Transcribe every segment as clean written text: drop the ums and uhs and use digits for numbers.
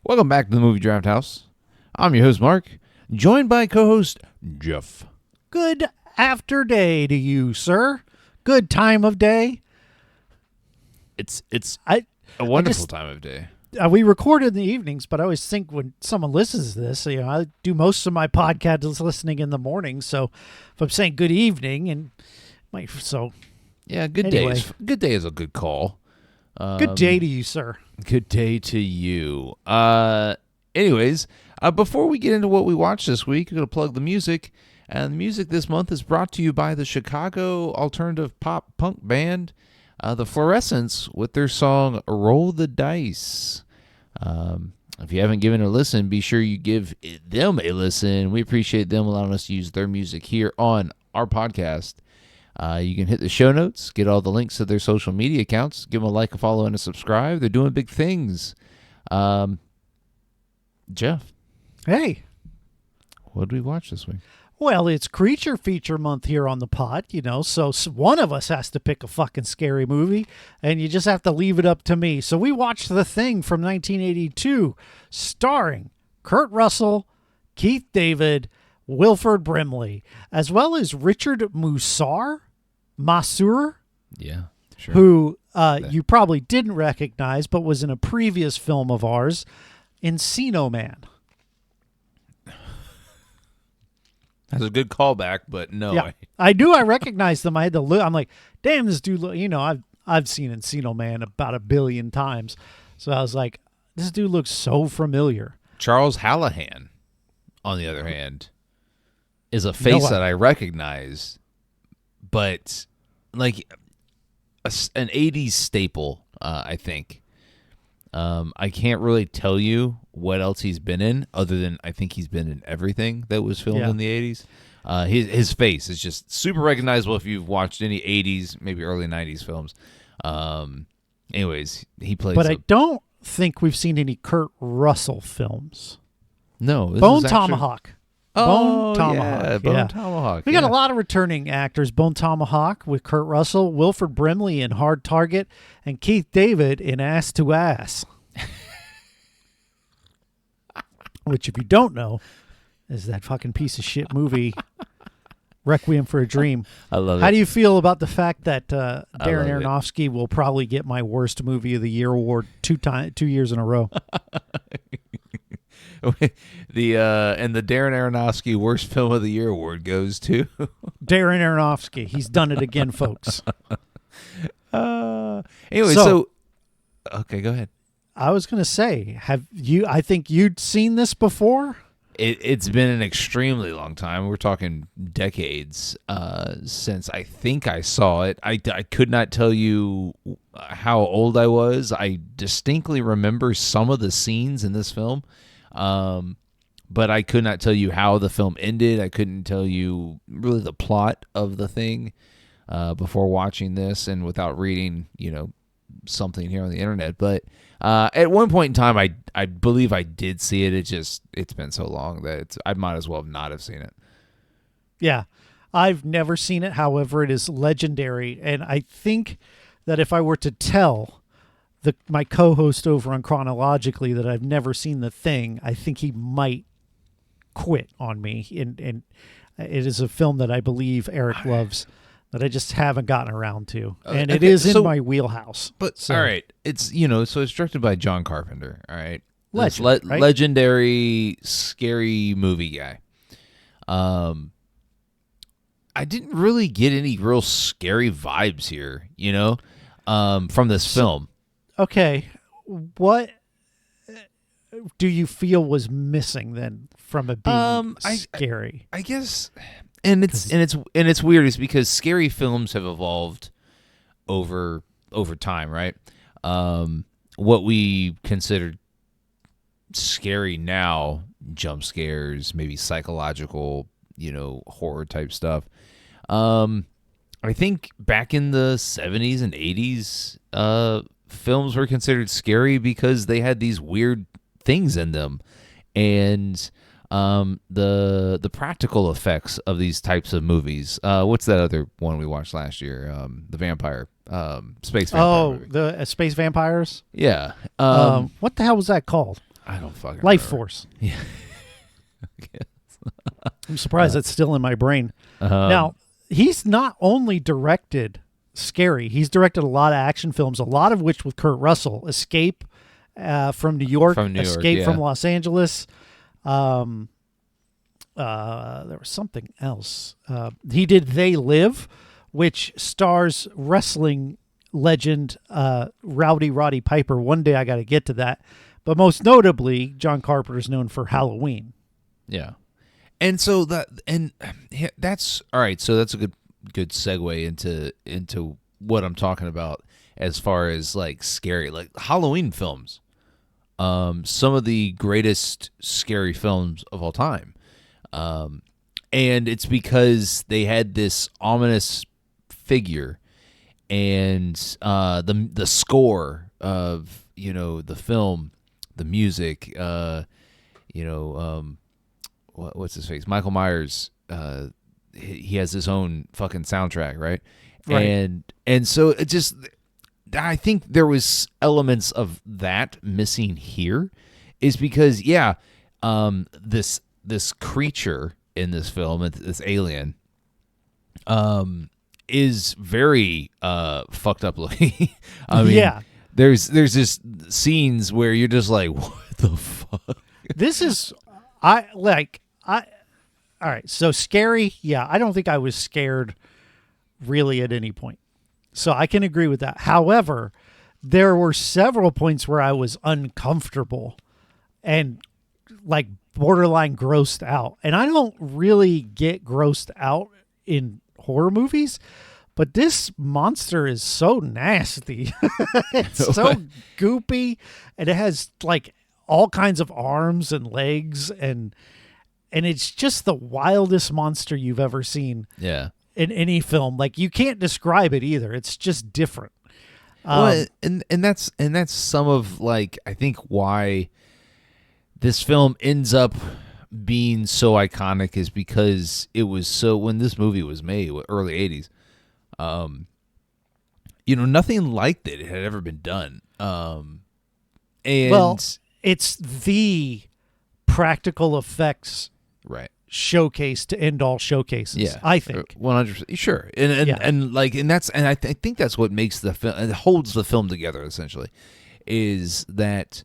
Welcome back to the Movie Draft House. I'm your host, Mark, joined by co-host Jeff. Good after day to you, sir. Good time of day. It's a wonderful time of day. We record in the evenings, but I always think when someone listens to this, I do most of my podcast listening in the morning. So if I'm saying good evening, Yeah, good anyway. day. Good day is a good call. Good day to you, sir. Good day to you. Anyways, before we get into what we watched this week, I'm going to plug the music. And the music this month is brought to you by the Chicago alternative pop punk band, The Fluorescents, with their song Roll the Dice. If you haven't given it a listen, be sure you give them a listen. We appreciate them allowing us to use their music here on our podcast. You can hit the show notes, get all the links to their social media accounts, give them a like, a follow, and a subscribe. They're doing big things. Jeff. Hey. What did we watch this week? Well, it's Creature Feature Month here on the pod, so one of us has to pick a fucking scary movie, and you just have to leave it up to me. So we watched The Thing from 1982, starring Kurt Russell, Keith David, Wilfred Brimley, as well as Richard Masur, Yeah, sure. who you probably didn't recognize, but was in a previous film of ours, Encino Man. That's a good callback, but no. Yeah, I knew I recognized them. I had to look. I'm like, damn, this dude. I've seen Encino Man about 1 billion times, so I was like, this dude looks so familiar. Charles Hallahan, on the other hand, is a face that I recognize, but like an 80s staple, I think. I can't really tell you what else he's been in, other than I think he's been in everything that was filmed in the 80s. His face is just super recognizable if you've watched any 80s, maybe early 90s films. Anyways, he plays. But I don't think we've seen any Kurt Russell films. No. Bone Tomahawk. Oh, Bone Tomahawk. Yeah, Bone Tomahawk. We got a lot of returning actors. Bone Tomahawk with Kurt Russell, Wilfred Brimley in Hard Target, and Keith David in Ass to Ass. Which, if you don't know, is that fucking piece of shit movie, Requiem for a Dream. I love it. How do you feel about the fact that Darren Aronofsky will probably get my Worst Movie of the Year award 2 years in a row? And the Darren Aronofsky Worst Film of the Year award goes to Darren Aronofsky. He's done it again, folks. Anyway, so okay, go ahead. I was going to say, I think you'd seen this before? It's been an extremely long time. We're talking decades since I think I saw it. I could not tell you how old I was. I distinctly remember some of the scenes in this film. But I could not tell you how the film ended. I couldn't tell you really the plot of the thing before watching this and without reading, something here on the internet. But at one point in time, I believe I did see it. It's been so long that I might as well not have seen it. Yeah, I've never seen it. However, it is legendary. And I think that if I were to tell my co-host over on Chronologically that I've never seen The Thing, I think he might quit on me. And it is a film that I believe Eric loves that I just haven't gotten around to. And it is in my wheelhouse. But all right, it's so it's directed by John Carpenter, all right? Right? Legendary scary movie guy. I didn't really get any real scary vibes here, from this film. Okay, what do you feel was missing then from it being scary? I guess, and it's weird. Is because scary films have evolved over time, right? What we considered scary now, jump scares, maybe psychological, horror type stuff. I think back in the 70s and 80s, films were considered scary because they had these weird things in them, and the practical effects of these types of movies. What's that other one we watched last year? The vampire, space vampire. Oh, movie. the space vampires. Yeah. What the hell was that called? I don't fucking Life remember. Force. Yeah. I'm surprised that's still in my brain. Now, he's not only directed Scary, he's directed a lot of action films, a lot of which with Kurt Russell. Escape from New York, Escape from Los Angeles. There was something else. He did They Live, which stars wrestling legend Rowdy Roddy Piper. One day I got to get to that. But most notably, John Carpenter is known for Halloween. Yeah. And so that's all right. So that's a good segue into what I'm talking about as far as like scary, like Halloween films. Some of the greatest scary films of all time. And it's because they had this ominous figure, and the score of the film, the music, what's his face? Michael Myers. He has his own fucking soundtrack, right? And so it just, I think there was elements of that missing here, is because this creature in this film, this alien, is very fucked up looking. I mean, there's just scenes where you're just like, what the fuck? This is all right, so Scary, I don't think I was scared really at any point. So I can agree with that. However, there were several points where I was uncomfortable and like borderline grossed out. And I don't really get grossed out in horror movies, but this monster is so nasty. It's so goopy, and it has like all kinds of arms and legs, and it's just the wildest monster you've ever seen. Yeah. In any film. Like, you can't describe it either. It's just different. Well, and that's some of, like, I think why this film ends up being so iconic is because it was so, when this movie was made, early 80s, nothing like that had ever been done. It's the practical effects showcase to end all showcases. I think 100%. Sure, and I think that's what makes the film, and holds the film together. Essentially, is that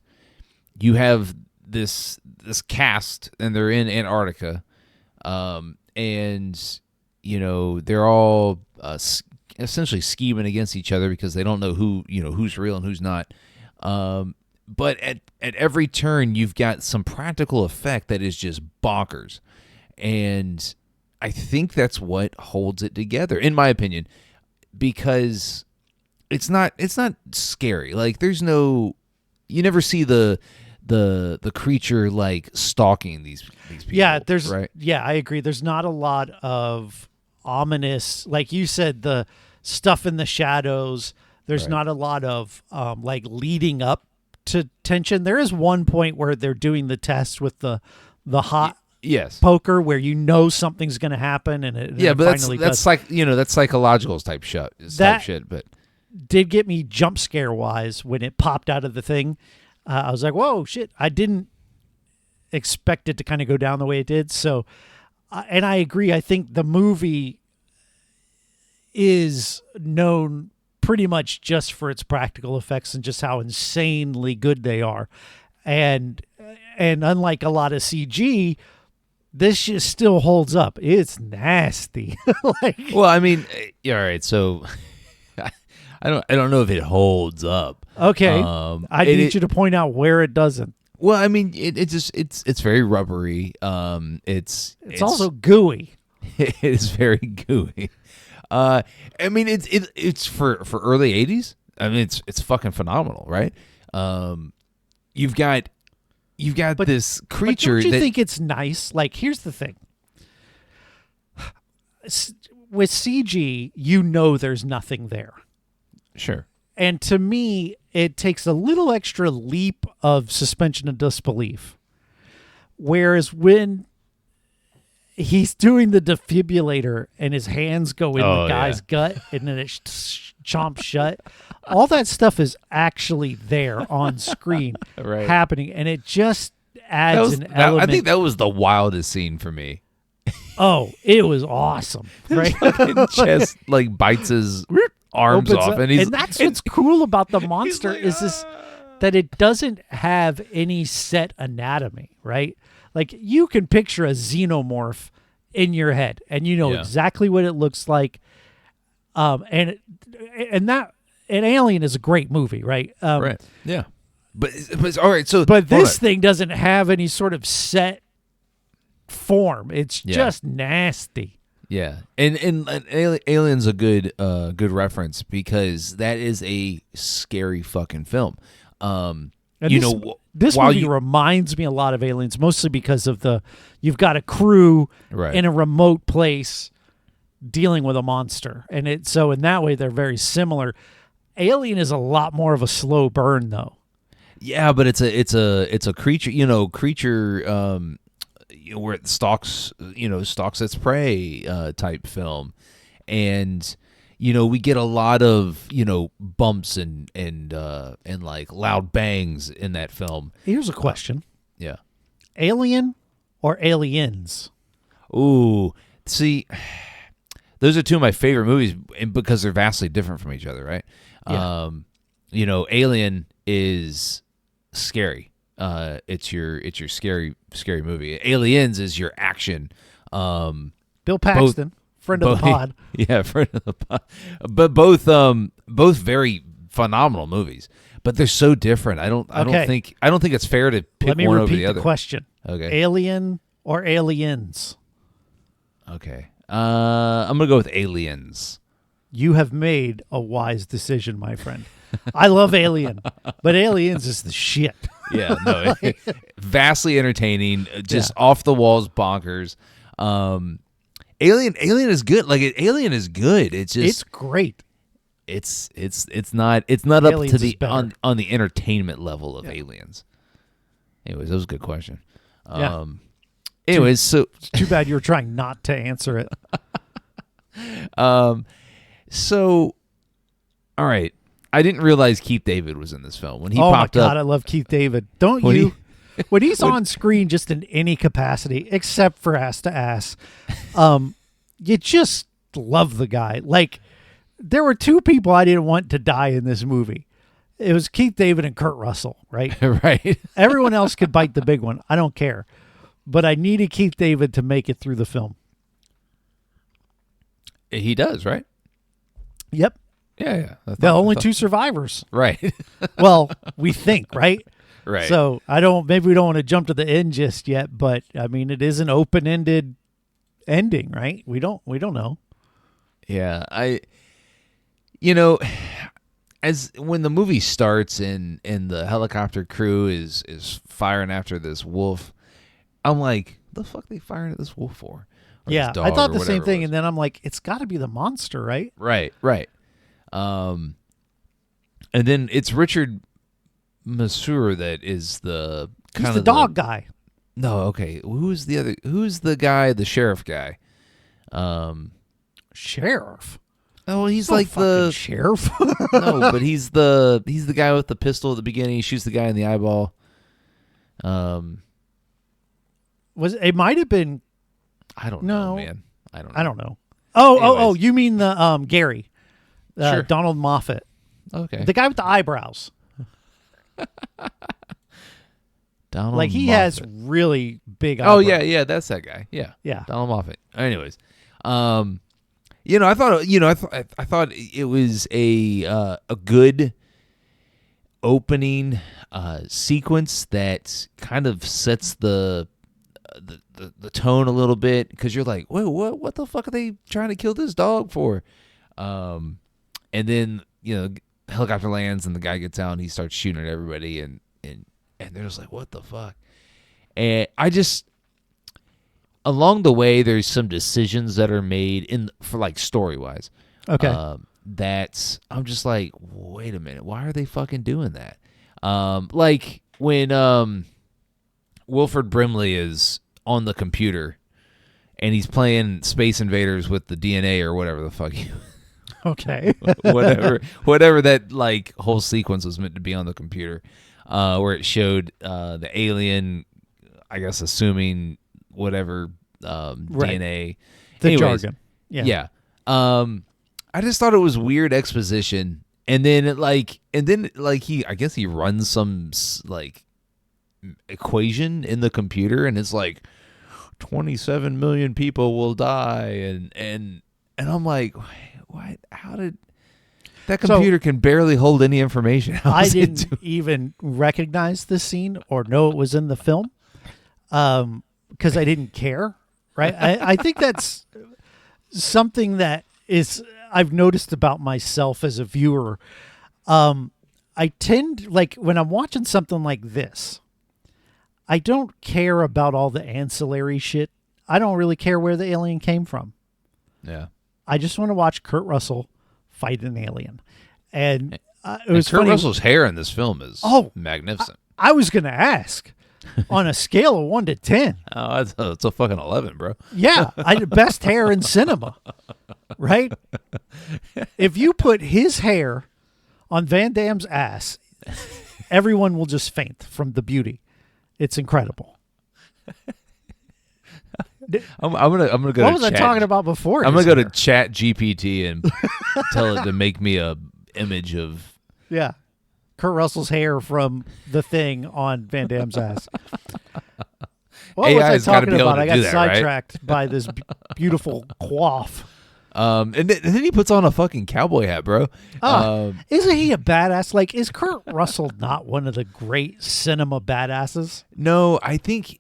you have this cast, and they're in Antarctica, and they're all essentially scheming against each other because they don't know who's real and who's not. But at every turn, you've got some practical effect that is just bonkers. And I think that's what holds it together, in my opinion, because it's not scary. Like, you never see the creature like stalking these people. Yeah, right? Yeah, I agree. There's not a lot of ominous, like you said, the stuff in the shadows. There's not a lot of like leading up to tension. There is one point where they're doing the test with the hot poker, where something's going to happen, and it but finally that's does. like that's psychological type shit. But did get me jump scare wise when it popped out of the thing. I was like, whoa, shit! I didn't expect it to kind of go down the way it did. So, and I agree. I think the movie is known pretty much just for its practical effects and just how insanely good they are. And unlike a lot of CG, this just still holds up. It's nasty. Well, I mean, all right. So I don't know if it holds up. Okay. I need you to point out where it doesn't. Well, I mean, it's very rubbery. It's also gooey. It is very gooey. I mean, it's for early 80s. I mean, it's fucking phenomenal, right? You've got this creature. But don't you think it's nice? Like, here's the thing. With CG, there's nothing there. Sure. And to me, it takes a little extra leap of suspension of disbelief. Whereas when he's doing the defibrillator and his hands go in the guy's gut and then it chomps shut, all that stuff is actually there on screen Right. happening, and it just adds an element. I think that was the wildest scene for me. Oh, it was awesome, right? Fucking chest like bites his arms Opens off, up- and that's what's cool about the monster like, is this that it doesn't have any set anatomy, right? Like you can picture a xenomorph in your head, and you know Yeah. exactly what it looks like. And Alien is a great movie, right? right. Yeah, but all right. So, But hold this on. thing doesn't have any sort of set form. It's Yeah. just nasty. Yeah, and Alien's a good reference because that is a scary fucking film. And You this, know, this while movie you- reminds me a lot of Aliens, mostly because of you've got a crew Right. in a remote place dealing with a monster, and so in that way they're very similar. Alien is a lot more of a slow burn, though. Yeah, but it's a creature, where it stalks its prey type film, and we get a lot of bumps and like loud bangs in that film. Here's a question: Yeah. Alien or Aliens? Ooh, see, those are two of my favorite movies, and because they're vastly different from each other, right? Yeah. Alien is scary. It's your scary movie. Aliens is your action. Bill Paxton, friend of the pod. Yeah, friend of the pod. But both very phenomenal movies. But they're so different. I don't think it's fair to pick Let me one over repeat the other. question: Okay. Alien or Aliens? Okay. I'm gonna go with Aliens. You have made a wise decision, my friend. I love Alien, but Aliens is the shit. Yeah, no, vastly entertaining, just off the walls, bonkers. Alien is good. Like Alien is good. It's just It's great. it's not up Aliens to is the better. on the entertainment level of Aliens. Anyways, that was a good question. Yeah. Anyways, so It's too bad you were trying not to answer it. so all right. I didn't realize Keith David was in this film when he Oh my popped God, up. I love Keith David. Don't When you? When he's on screen, just in any capacity, except for ass to ass, you just love the guy. Like, there were two people I didn't want to die in this movie. It was Keith David and Kurt Russell, right? Right. Everyone else could bite the big one. I don't care. But I needed Keith David to make it through the film. He does, right? Yep. Yeah. The only two survivors. Right. Well, we think, right? Right. So maybe we don't want to jump to the end just yet, but I mean, it is an open-ended ending, right? We don't know. Yeah, as when the movie starts and the helicopter crew is firing after this wolf, I'm like, the fuck they firing at this wolf for? Or Yeah, this dog I thought or the same whatever it thing, was. and then I'm like, it's got to be the monster, right? Right. And then it's Richard Masur that is the He's kind the of dog guy. No, okay. Who's the guy? The sheriff guy. Sheriff. Oh, he's No like fucking the sheriff. no, but he's the guy with the pistol at the beginning. He shoots the guy in the eyeball. It might have been. I don't No. know, man. I don't know. I don't know. Oh, Anyways. you mean the Gary, Sure. Donald Moffat, Okay. the guy with the eyebrows. Donald Like he Moffat. has really big Oh eyebrows. yeah, that's that guy. Yeah. Yeah. Donald Moffat. Anyways, I thought it was a good opening sequence that kind of sets the tone a little bit, because you're like, wait, what the fuck are they trying to kill this dog for? And then helicopter lands and the guy gets out and he starts shooting at everybody, and they're just like, what the fuck? And I just, along the way, there's some decisions that are made for like story wise. Okay. That I'm just like, wait a minute, why are they fucking doing that? Like when Wilfred Brimley is on the computer and he's playing Space Invaders with the DNA or whatever the fuck. Okay. whatever that like whole sequence was meant to be on the computer, where it showed the alien, I guess, assuming whatever DNA. The Anyways, jargon. Yeah. I just thought it was weird exposition, and then I guess he runs some like equation in the computer, and it's like 27 million people will die, and I'm like, what? How did that computer can barely hold any information? I didn't even recognize the scene or know it was in the film, because I didn't care. Right? I think that's something that is I've noticed about myself as a viewer. I tend, like, when I'm watching something like this, I don't care about all the ancillary shit. I don't really care where the alien came from. Yeah. I just want to watch Kurt Russell fight an alien. And it was Kurt funny. Russell's hair in this film is magnificent. I was going to ask, on a scale of 1 to 10. Oh, it's a fucking 11, bro. Yeah, best hair in cinema, right? If you put his hair on Van Damme's ass, everyone will just faint from the beauty. It's incredible. I'm gonna go. What to was I talking about before? I'm gonna go to Chat GPT and tell it to make me a image of Kurt Russell's hair from The Thing on Van Damme's ass. What AI was I talking about? I got that, sidetracked right? by this beautiful coif. And then he puts on a fucking cowboy hat, bro. Isn't he a badass? Like, is Kurt Russell not one of the great cinema badasses? No, I think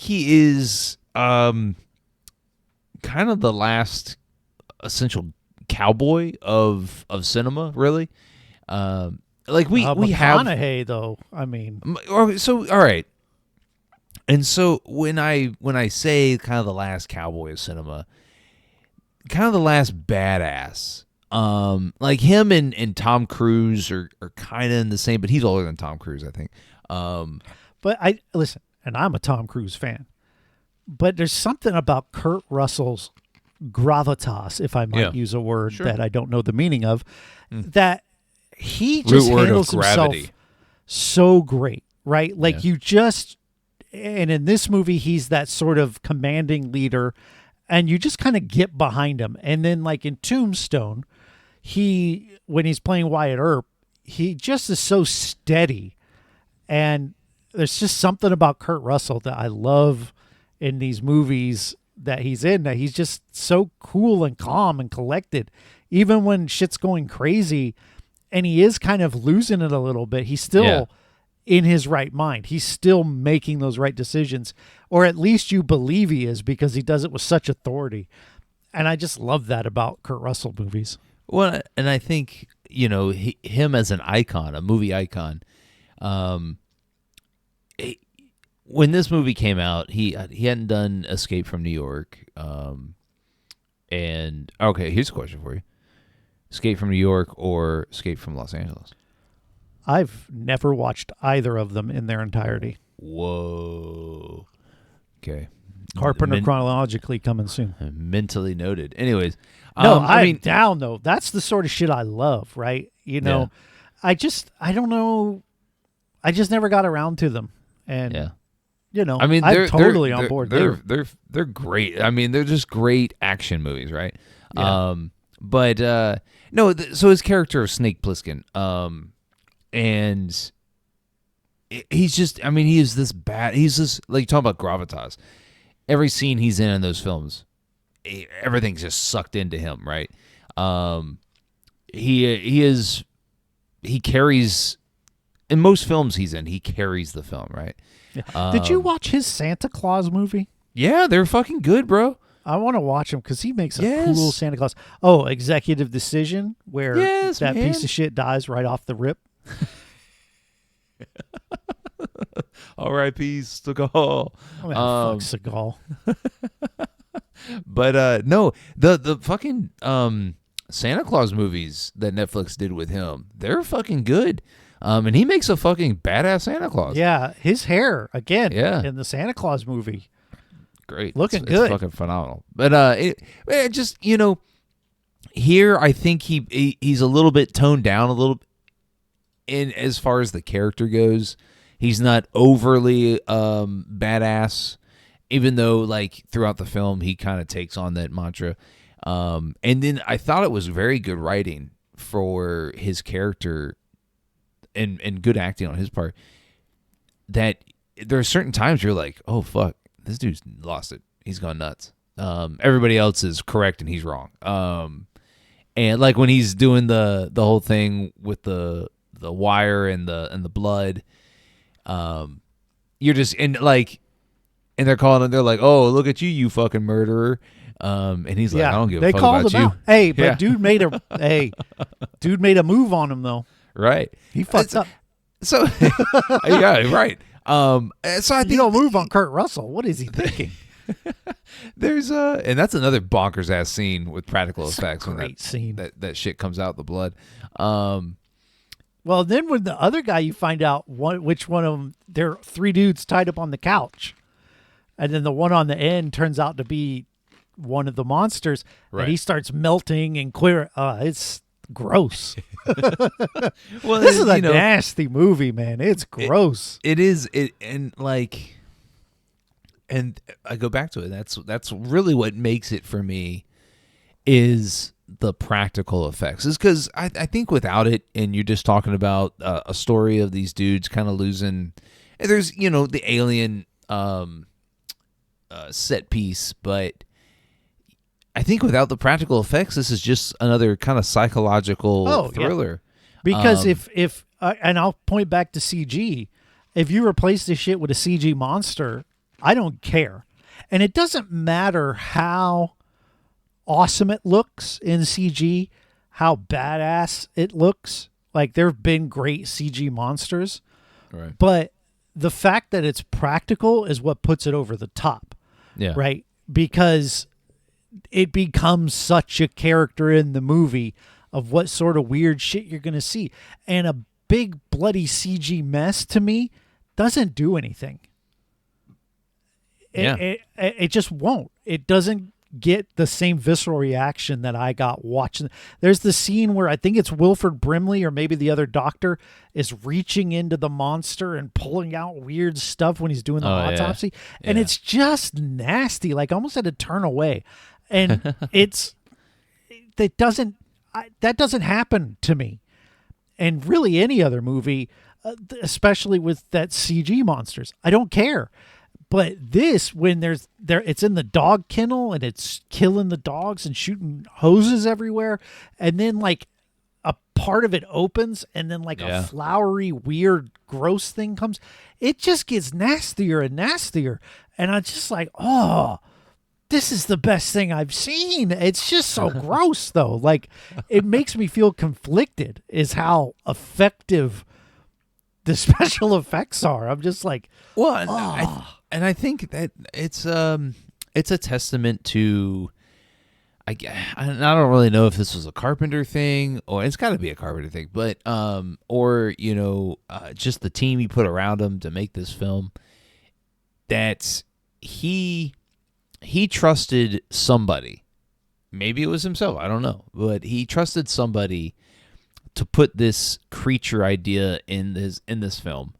he is kind of the last essential cowboy of cinema, really. Like we have McConaughey, though. I mean, so all right. And so when I say kind of the last cowboy of cinema, kind of the last badass, like him and Tom Cruise are kind of in the same, but he's older than Tom Cruise, I think. But I listen, and I'm a Tom Cruise fan, but there's something about Kurt Russell's gravitas, if I might use a word that I don't know the meaning of, that he just handles himself so great, right? Like and in this movie, he's that sort of commanding leader, and you just kind of get behind him. And then, like in Tombstone, when he's playing Wyatt Earp, he just is so steady. And there's just something about Kurt Russell that I love in these movies that he's in, that he's just so cool and calm and collected. Even when shit's going crazy and he is kind of losing it a little bit, he's still in his right mind. He's still making those right decisions, or at least you believe he is, because he does it with such authority. And I just love that about Kurt Russell movies. Well, and I think, him as an icon, a movie icon, when this movie came out, he hadn't done Escape from New York. And okay, here's a question for you. Escape from New York or Escape from Los Angeles? I've never watched either of them in their entirety. Whoa. Okay. Carpenter chronologically coming soon. Mentally noted. Anyways. No, I'm down, though. That's the sort of shit I love, right? I don't know. I just never got around to them. And, I mean, I'm totally on board. They're great. I mean, they're just great action movies, right? Yeah. So his character of Snake Plissken, and he's just, he is this bad. He's this, like, you talk about gravitas. Every scene he's in those films, everything's just sucked into him, right? He carries, in most films he's in, he carries the film, right? Yeah. Did you watch his Santa Claus movie? Yeah, they're fucking good, bro. I want to watch him because he makes a cool Santa Claus. Oh, Executive Decision, where that piece of shit dies right off the rip. R.I.P. Seagal. Fuck Seagal. But no, the fucking Santa Claus movies that Netflix did with him, they're fucking good. And he makes a fucking badass Santa Claus. Yeah, his hair again in the Santa Claus movie. Great. Looking good. It's fucking phenomenal. But it just, Here, I think he's a little bit toned down a little. In as far as the character goes, he's not overly badass. Even though, like throughout the film, he kind of takes on that mantra. And then I thought it was very good writing for his character, and good acting on his part. That there are certain times you're like, oh fuck, this dude's lost it. He's gone nuts. Everybody else is correct and he's wrong. And like when he's doing the whole thing with the wire and the blood, you're just and they're calling him. They're like, oh, look at you, you fucking murderer. And he's like, I don't give a fuck about you. Out. Hey, but dude made a move on him though. Right, he fucked up. So yeah, right. So I think you don't move on Kurt Russell. What is he thinking? There's and that's another bonkers ass scene with practical effects. Great scene. That shit comes out the blood. Well, then when the other guy, you find out which one of them. There are three dudes tied up on the couch, and then the one on the end turns out to be one of the monsters, right. And he starts melting and clear. It's gross. Well, this is a nasty movie, man. It's gross. It is. And I go back to it. That's really what makes it for me is the practical effects. Is because I think without it, and you're just talking about a story of these dudes kind of losing. There's the alien set piece, but I think without the practical effects, this is just another kind of psychological thriller. Yeah. Because if and I'll point back to CG, if you replace this shit with a CG monster, I don't care. And it doesn't matter how awesome it looks in CG, how badass it looks. Like there have been great CG monsters, right? But the fact that it's practical is what puts it over the top. Yeah. Right? Because it becomes such a character in the movie of what sort of weird shit you're going to see. And a big bloody CG mess to me doesn't do anything. It just won't. It doesn't get the same visceral reaction that I got watching. There's the scene where I think it's Wilfred Brimley or maybe the other doctor is reaching into the monster and pulling out weird stuff when he's doing the autopsy. Yeah. And it's just nasty. Like I almost had to turn away. And that doesn't happen to me. And really any other movie, especially with that CG monsters, I don't care. But this, when it's in the dog kennel and it's killing the dogs and shooting hoses everywhere, and then like a part of it opens and then like a flowery, weird, gross thing comes, it just gets nastier and nastier. And I'm just like, oh, this is the best thing I've seen. It's just so gross, though. Like, it makes me feel conflicted is how effective the special effects are. I'm just like, well, I think that it's a testament to, I don't really know if this was a Carpenter thing, or it's got to be a Carpenter thing, but just the team he put around him to make this film, that he trusted somebody. Maybe it was himself, I don't know, but he trusted somebody to put this creature idea in this film,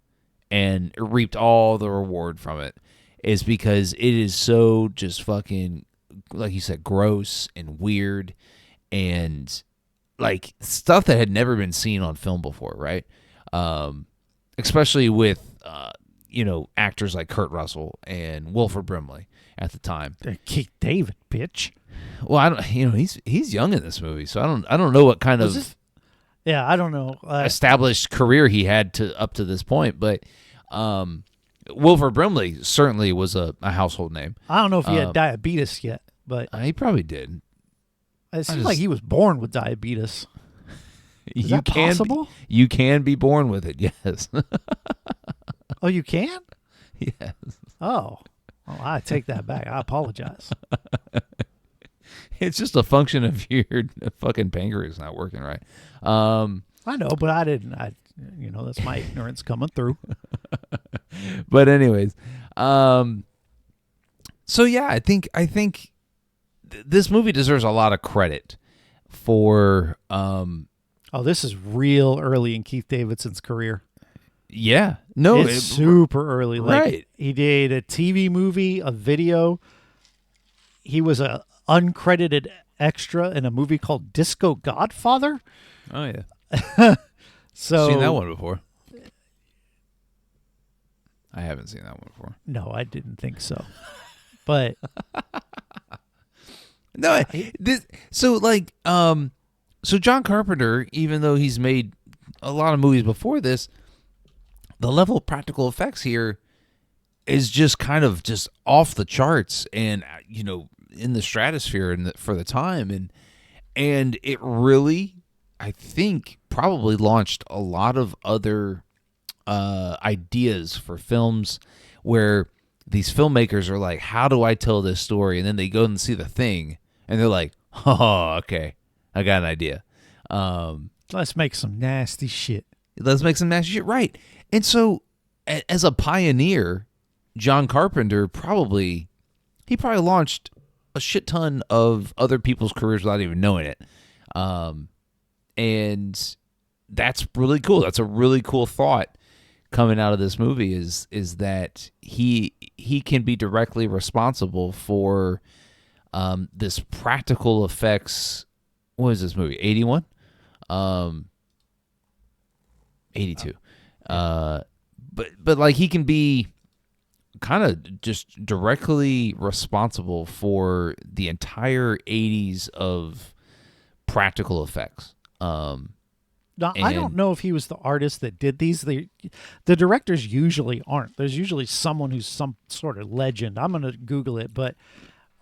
and reaped all the reward from it, is because it is so just fucking, like you said, gross and weird, and like stuff that had never been seen on film before, right? Especially with actors like Kurt Russell and Wilfred Brimley at the time. Keith David, bitch. Well, I don't. He's young in this movie, so I don't know what kind of. Yeah, I don't know. Established career he had up to this point, but Wilfred Brimley certainly was a household name. I don't know if he had diabetes yet, but he probably did. It seems like he was born with diabetes. Is that possible? You can be born with it, yes. Oh, you can? Yes. Oh, well, I take that back. I apologize. It's just a function of your fucking pancreas not working right. I know, but I didn't. That's my ignorance coming through. But anyways, so yeah, I think this movie deserves a lot of credit for Oh, this is real early in Keith Davidson's career. yeah. No, It's super early. Like, right. he did a TV movie, a video. He was a uncredited extra in a movie called Disco Godfather. Oh yeah. So Seen that one before. I haven't seen that one before. No, I didn't think so. But No, so John Carpenter, even though he's made a lot of movies before this, the level of practical effects here is just kind of just off the charts, and in the stratosphere for the time, and it really, I think, probably launched a lot of other ideas for films where these filmmakers are like, how do I tell this story? And then they go and see The Thing, and they're like, oh, okay, I got an idea. let's make some nasty shit. Let's make some nasty shit, right? And so, as a pioneer, John Carpenter probably launched a shit ton of other people's careers without even knowing it. And that's really cool. That's a really cool thought coming out of this movie is that he can be directly responsible for this practical effects. What is this movie? 81? 82. But like, he can be kind of just directly responsible for the entire 80s of practical effects. Now, I don't know if he was the artist that did these. The directors usually aren't. There's usually someone who's some sort of legend. I'm going to Google it, but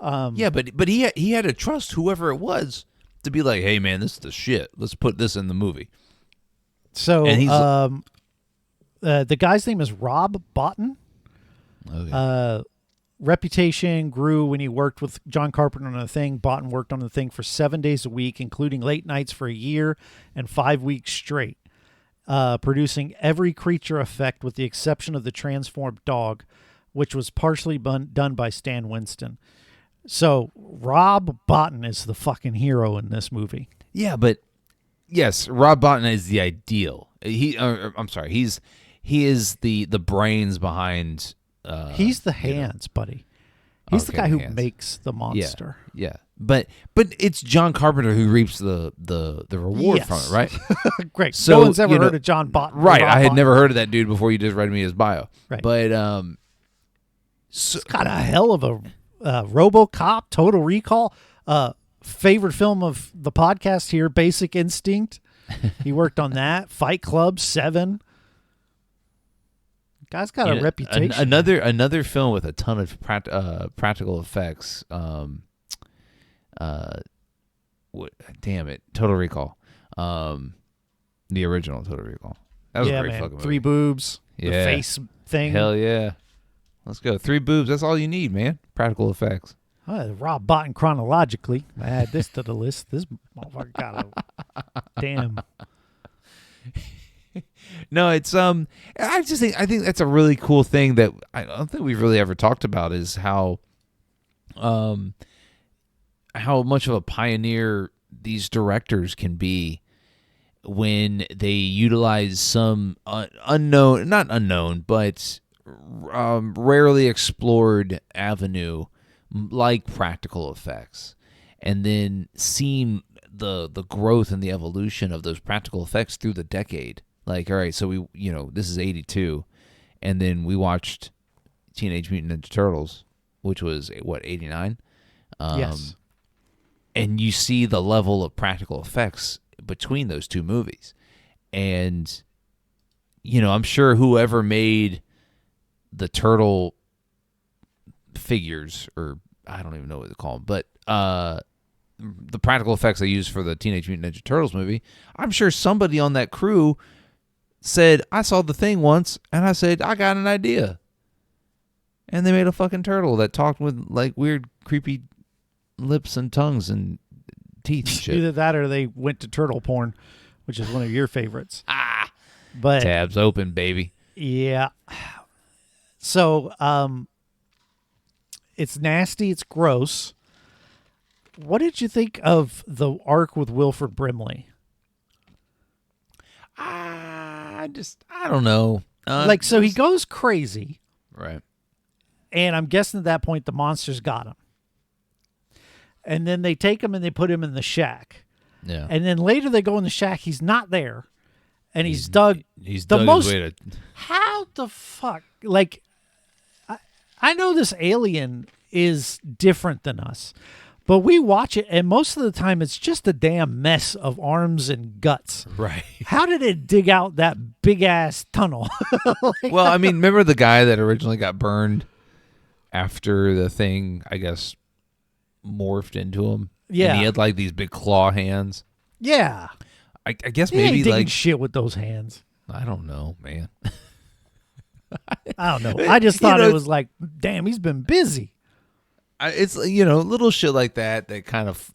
but he had to trust whoever it was to be like, hey man, this is the shit. Let's put this in the movie. So, and he's the guy's name is Rob Bottin. okay. Reputation grew when he worked with John Carpenter on The Thing. Bottin worked on The Thing for 7 days a week, including late nights for a year and 5 weeks straight, producing every creature effect with the exception of the transformed dog, which was partially done by Stan Winston. So Rob Bottin is the fucking hero in this movie. Yeah, but yes, Rob Bottin is the ideal. He is the brains behind. He's the hands, buddy. He's the guy who makes the monster. Yeah. But it's John Carpenter who reaps the reward from it, right? Great. So, no one's ever heard of John Bottin. Right. Rob I had Bottin. never heard of that dude before you just read me his bio. Right. But it's got a hell of a RoboCop, Total Recall. Favorite film of the podcast here, Basic Instinct. He worked on that. Fight Club, 7. Guy's got a reputation. Another film with a ton of practical effects. Damn it, Total Recall. The original Total Recall. That was a great fucking movie. 3 boobs. Yeah. The face thing. Hell yeah. Let's go. 3 boobs. That's all you need, man. Practical effects. Rob Bottin chronologically. I add this to the list. This motherfucker got a damn. No, it's I think that's a really cool thing that I don't think we've really ever talked about is how much of a pioneer these directors can be when they utilize some not unknown, but rarely explored avenue like practical effects, and then seeing the growth and the evolution of those practical effects through the decade. Like, all right, so this is 82, and then we watched Teenage Mutant Ninja Turtles, which was, 89? Yes. And you see the level of practical effects between those two movies. And, I'm sure whoever made the turtle figures, or I don't even know what to call them, but the practical effects they used for the Teenage Mutant Ninja Turtles movie, I'm sure somebody on that crew said, I saw The Thing once, and I said, I got an idea. And they made a fucking turtle that talked with, like, weird, creepy lips and tongues and teeth and shit. Either that or they went to turtle porn, which is one of your favorites. But tabs open, baby. Yeah. So, it's nasty. It's gross. what did you think of the arc with Wilfred Brimley? I don't know. So he goes crazy, right. and I'm guessing at that point the monsters got him. And then they take him and they put him in the shack. Yeah. And then later they go in the shack. He's not there, and he's dug. He's the dug most. his way to. How the fuck? Like, I know this alien is different than us, but we watch it, and most of the time it's just a damn mess of arms and guts. Right. How did it dig out that big ass tunnel? Well, I mean, remember the guy that originally got burned after the thing, I guess, morphed into him? Yeah. And he had like these big claw hands. Yeah. I guess He maybe ain't digging like shit with those hands. I don't know, man. I don't know. I just thought it was like, damn, he's been busy. It's little shit like that kind of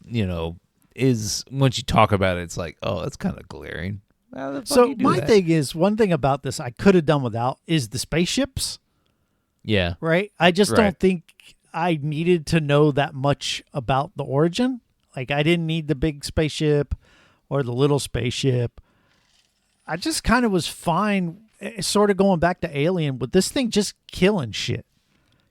is once you talk about it, it's like, oh, that's kind of glaring. How the fuck So you do my that? thing is, one thing about this I could have done without is the spaceships. Yeah. Right? I just Right. don't think I needed to know that much about the origin. Like, I didn't need the big spaceship or the little spaceship. I just kind of was fine, sort of going back to Alien, with this thing just killing shit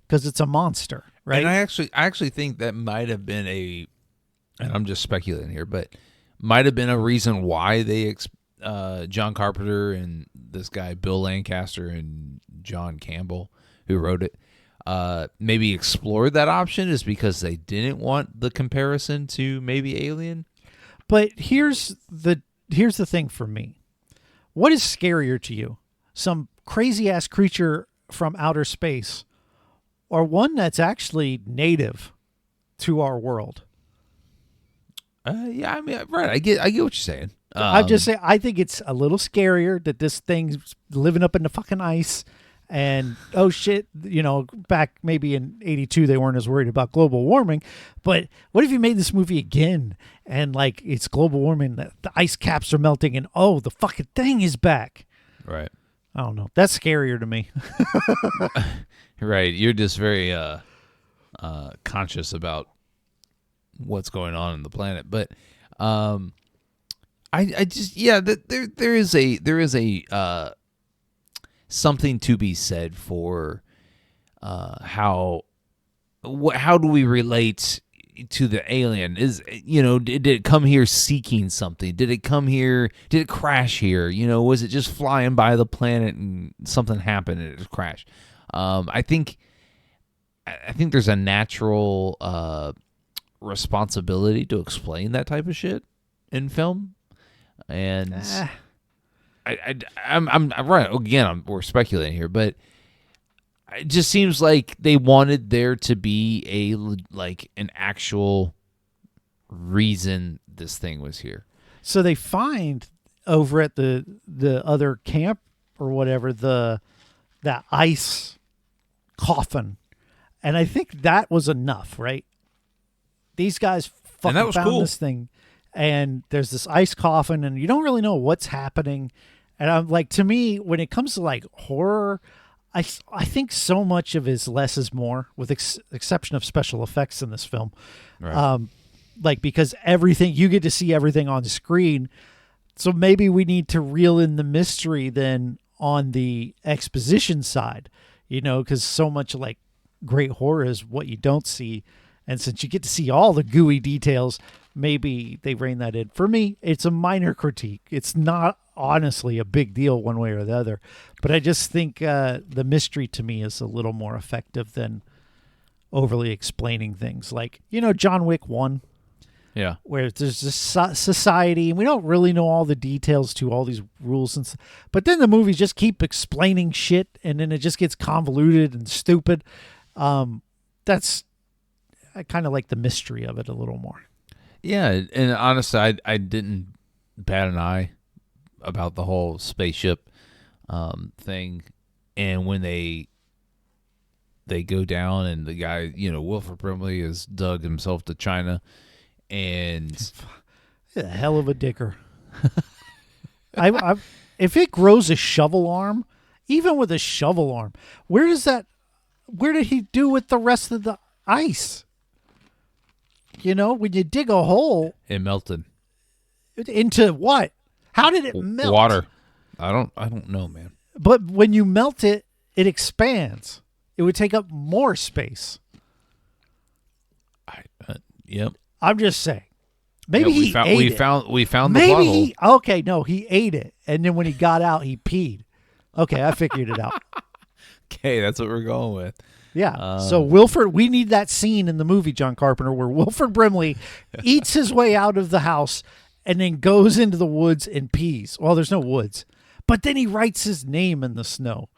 because it's a monster, right? And I actually think that might have been and I'm just speculating here, but might have been a reason why they John Carpenter and this guy Bill Lancaster and John Campbell, who wrote it, maybe explored that option, is because they didn't want the comparison to maybe Alien. But here's the thing for me. What is scarier to you? Some crazy ass creature from outer space, or one that's actually native to our world? Yeah, I mean, right. I get what you're saying. I'm just saying, I think it's a little scarier that this thing's living up in the fucking ice. And, oh shit, back maybe in 82, they weren't as worried about global warming. But what if you made this movie again and, like, it's global warming, the ice caps are melting, and, oh, the fucking thing is back. Right. I don't know. That's scarier to me. Right. You're just very conscious about what's going on in the planet. But I just, there is a something to be said for how do we relate to the alien? Did it come here seeking something? Did it come here? Did it crash here? Was it just flying by the planet and something happened and it just crashed? I think there's a natural responsibility to explain that type of shit in film, and I'm right. Again, we're speculating here, but it just seems like they wanted there to be an actual reason this thing was here. So they find over at the other camp or whatever that ice coffin, and I think that was enough, right? These guys fucking found cool. This thing, and there's this ice coffin, and you don't really know what's happening. And I'm like, to me, when it comes to like horror, I think so much of is less is more, with exception of special effects in this film. Right. Because everything, you get to see everything on the screen. So maybe we need to reel in the mystery then on the exposition side, because so much like great horror is what you don't see. And since you get to see all the gooey details, maybe they rein that in. For me, it's a minor critique. It's not honestly a big deal one way or the other. But I just think the mystery to me is a little more effective than overly explaining things. Like, John Wick 1. Yeah. Where there's this society, and we don't really know all the details to all these rules. But then the movies just keep explaining shit, and then it just gets convoluted and stupid. That's... I kind of like the mystery of it a little more. Yeah, and honestly, I didn't bat an eye about the whole spaceship thing. And when they go down and the guy, Wilfred Brimley has dug himself to China, and a hell of a dicker. If it grows a shovel arm, even with a shovel arm, where did he do with the rest of the ice? You know, when you dig a hole It melted. into what? How did it melt? Water. I don't know, man. But when you melt it, it expands. It would take up more space. Yep. I'm just saying. Maybe he ate it. We found Maybe the bottle. okay, no, he ate it, and then when he got out, he peed. Okay, I figured it out. Okay, that's what we're going with. Yeah. So Wilfred, we need that scene in the movie, John Carpenter, where Wilfred Brimley eats his way out of the house and then goes into the woods and pees. Well, there's no woods, but then he writes his name in the snow.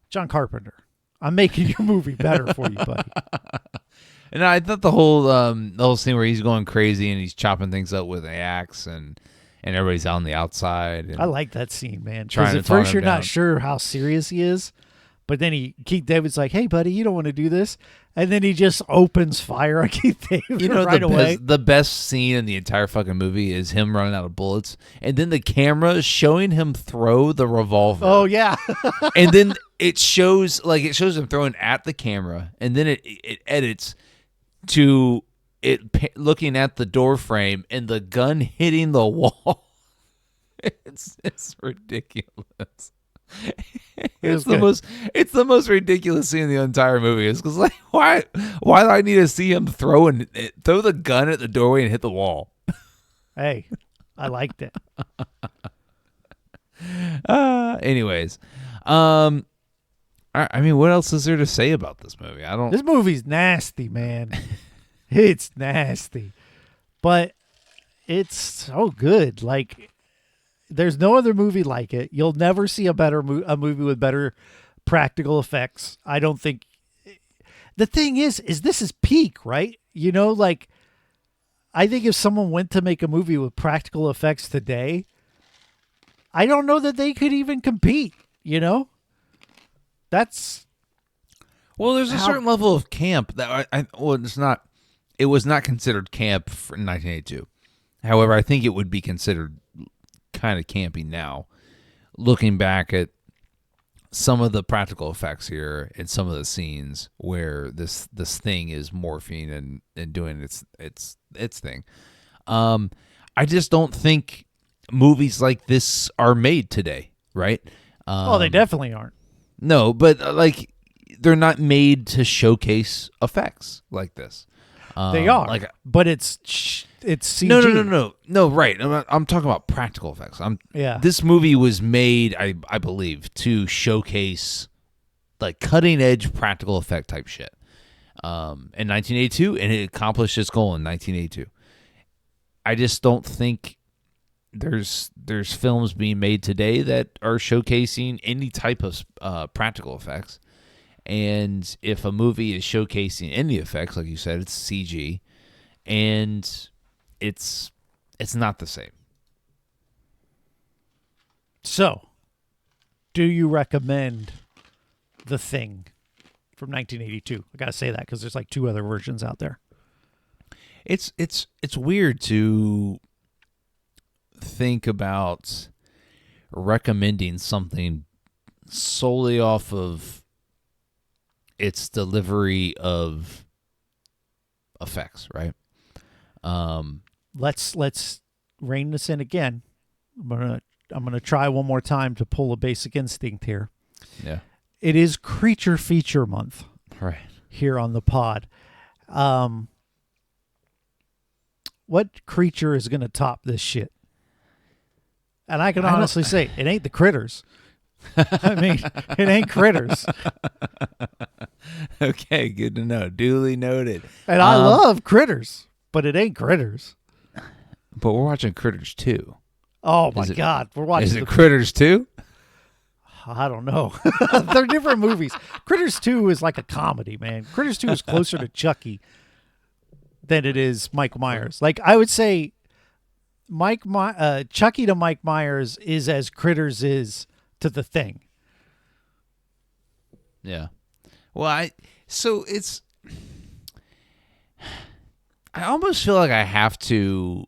John Carpenter, I'm making your movie better for you, buddy. And I thought the whole scene where he's going crazy and he's chopping things up with an axe and everybody's out on the outside. And I like that scene, man. Trying Because to at tone first him you're down. not sure how serious he is, but then Keith David's like, "Hey, buddy, you don't want to do this," and then he just opens fire on Keith David right away. The best scene in the entire fucking movie is him running out of bullets, and then the camera showing him throw the revolver. Oh yeah, And then it shows him throwing at the camera, and then it edits to looking at the door frame and the gun hitting the wall. It's ridiculous. It's the most ridiculous scene in the entire movie. It's because like why do I need to see him throw the gun at the doorway and hit the wall? hey, I liked it. Anyways, I mean, what else is there to say about this movie? This movie's nasty, man. It's nasty, but it's so good. Like, there's no other movie like it. You'll never see a movie with better practical effects. I don't think. The thing is this is peak, right? You know, like, I think if someone went to make a movie with practical effects today, I don't know that they could even compete. You know, there's a certain level of camp that it was not considered camp in 1982. However, I think it would be considered kind of campy now, looking back at some of the practical effects here and some of the scenes where this thing is morphing and doing its thing. I just don't think movies like this are made today, right? They definitely aren't. No, but they're not made to showcase effects like this. They are, but it's CG. No. Right. I'm talking about practical effects. Yeah. This movie was made, I believe, to showcase like cutting edge practical effect type shit. In 1982, and it accomplished its goal in 1982. I just don't think there's films being made today that are showcasing any type of practical effects. And if a movie is showcasing any effects, like you said, it's CG, and it's not the same. So, do you recommend The Thing from 1982? I gotta say that because there's like 2 other versions out there. It's weird to think about recommending something solely off of its delivery of effects, right? Let's rein this in again. I'm gonna try one more time to pull a Basic Instinct here. Yeah. It is Creature Feature Month, Right. here on the pod. What creature is gonna top this shit? And I can honestly say it ain't the Critters. I mean, it ain't Critters. Okay, good to know. Duly noted. And I love Critters, but it ain't Critters. But we're watching Critters 2. Oh my God, we're watching. Is it Critters 2? I don't know. They're different movies. Critters 2 is like a comedy, man. Critters 2 is closer to Chucky than it is Mike Myers. Like, I would say Chucky to Mike Myers is as Critters is to The Thing. Yeah. Well, I almost feel like I have to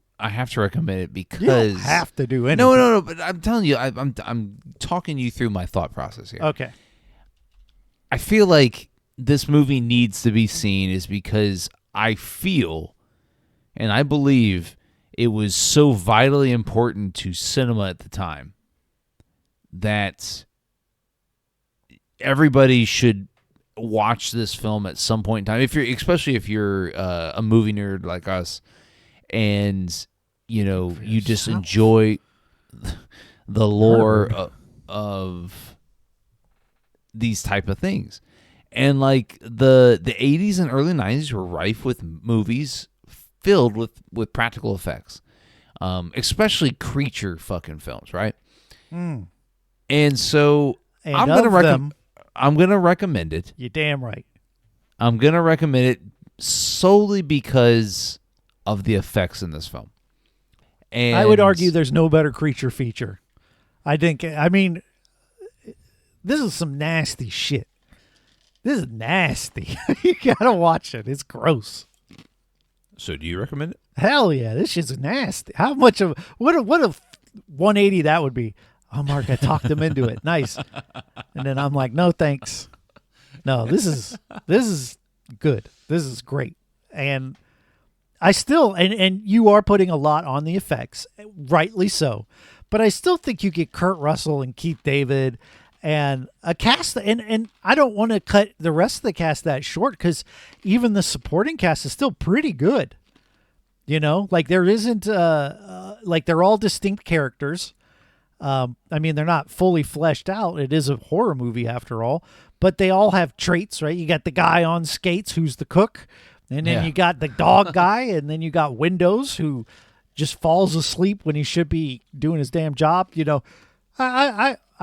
recommend it because You don't have to do anything. No. But I'm telling you, I'm talking you through my thought process here. Okay. I feel like this movie needs to be seen is because I feel and I believe it was so vitally important to cinema at the time that everybody should watch this film at some point in time. Especially if you're a movie nerd like us, and you just enjoy the lore of these type of things. And like the 80s and early 90s were rife with movies filled with practical effects, especially creature fucking films, right? And so I'm gonna recommend it. You're damn right. I'm gonna recommend it solely because of the effects in this film. And I would argue there's no better creature feature. I mean, this is some nasty shit. This is nasty. You gotta watch it. It's gross. So do you recommend it? Hell yeah, this shit's nasty. How much of what a 180 that would be. Oh, Mark, I talked him into it. Nice. And then I'm like, no, thanks. No, this is good. This is great. And I still, and you are putting a lot on the effects, rightly so. But I still think you get Kurt Russell and Keith David and a cast, and I don't want to cut the rest of the cast that short, because even the supporting cast is still pretty good. Like there isn't, like they're all distinct characters. I mean, they're not fully fleshed out. It is a horror movie after all, but they all have traits, right? You got the guy on skates who's the cook, and then you got the dog guy, and then you got Windows who just falls asleep when he should be doing his damn job.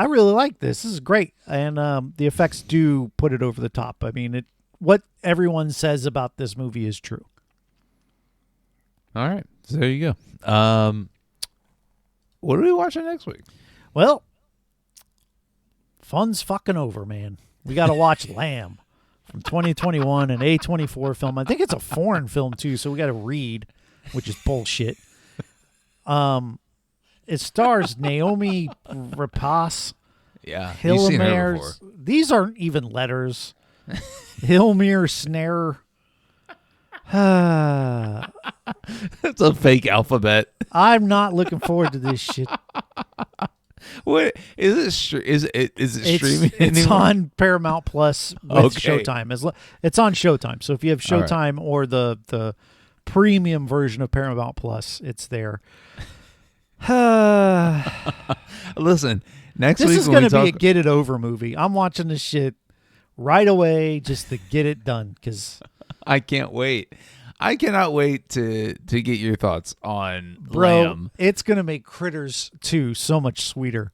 I really like this. This is great, and the effects do put it over the top. I mean, what everyone says about this movie is true. All right, so there you go. What are we watching next week? Well, fun's fucking over, man. We got to watch Lamb from 2021, an A24 film. I think it's a foreign film, too, so we got to read, which is bullshit. It stars Naomi Rapace. Yeah, you've seen her before. These aren't even letters. Hilmir Snare. It's a fake alphabet. I'm not looking forward to this shit. What is it? Is it streaming? It's anymore? on Paramount Plus with Showtime. It's on Showtime. So if you have Showtime or the premium version of Paramount Plus, it's there. Listen, next this week is going to be a get it over movie. I'm watching this shit right away just to get it done, because I can't wait. I cannot wait to get your thoughts on Bro, Lamb. It's going to make Critters 2 so much sweeter.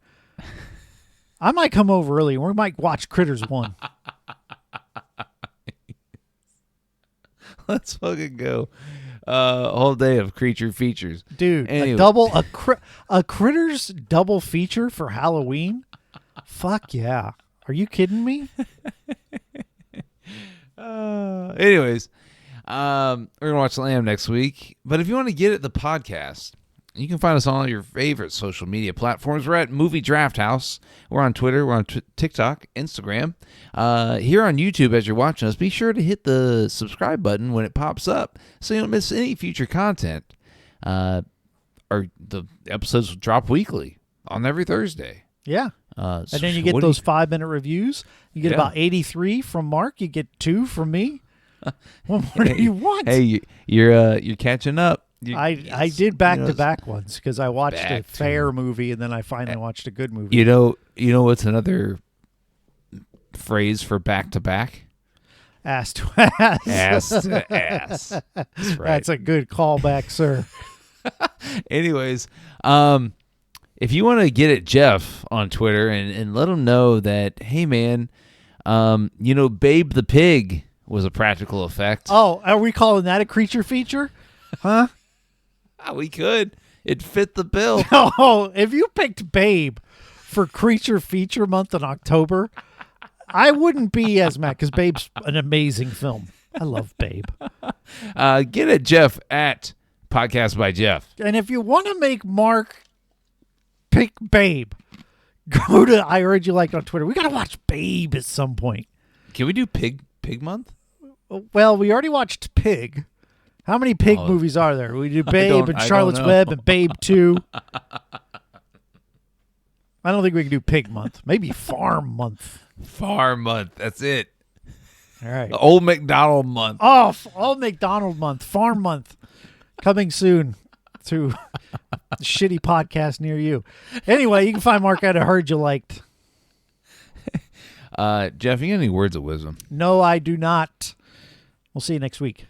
I might come over early. We might watch Critters 1. Let's fucking go. A whole day of creature features. Dude, anyway. a Critters double feature for Halloween? Fuck yeah. Are you kidding me? Anyways, we're going to watch Lamb next week. But if you want to get at the podcast, you can find us on all your favorite social media platforms. We're at Movie Draft House. We're on Twitter. We're on TikTok, Instagram. Here on YouTube, as you're watching us, be sure to hit the subscribe button when it pops up so you don't miss any future content. Or the episodes will drop weekly on every Thursday. Yeah. And then you get those 5-minute reviews. You get about 83 from Mark. You get 2 from me. What more do you want? Hey, you're catching up. I did back-to-back ones because I watched a fair movie and then I finally watched a good movie. You know what's another phrase for back-to-back? Ass to ass. Ass to ass. That's right. That's a good callback, sir. Anyways, if you want to get at Jeff on Twitter and let him know that, hey, man, Babe the Pig was a practical effect. Oh, are we calling that a creature feature? Huh? We could. It fit the bill. Oh, if you picked Babe for creature feature month in October, I wouldn't be as mad because Babe's an amazing film. I love Babe. Get at Jeff at Podcast by Jeff. And if you want to make Mark pick Babe, go to I Heard You Liked on Twitter. We got to watch Babe at some point. Can we do Pig Month? Well, we already watched Pig. How many pig movies are there? We do Babe and I don't Charlotte's know. Web and Babe 2. I don't think we can do Pig Month. Maybe Farm Month. Farm month. That's it. All right. The Old McDonald month. Oh, Old McDonald Month. Farm Month. Coming soon to a shitty podcast near you. Anyway, you can find Mark at a Heard You Liked. Jeff, you got any words of wisdom? No, I do not. We'll see you next week.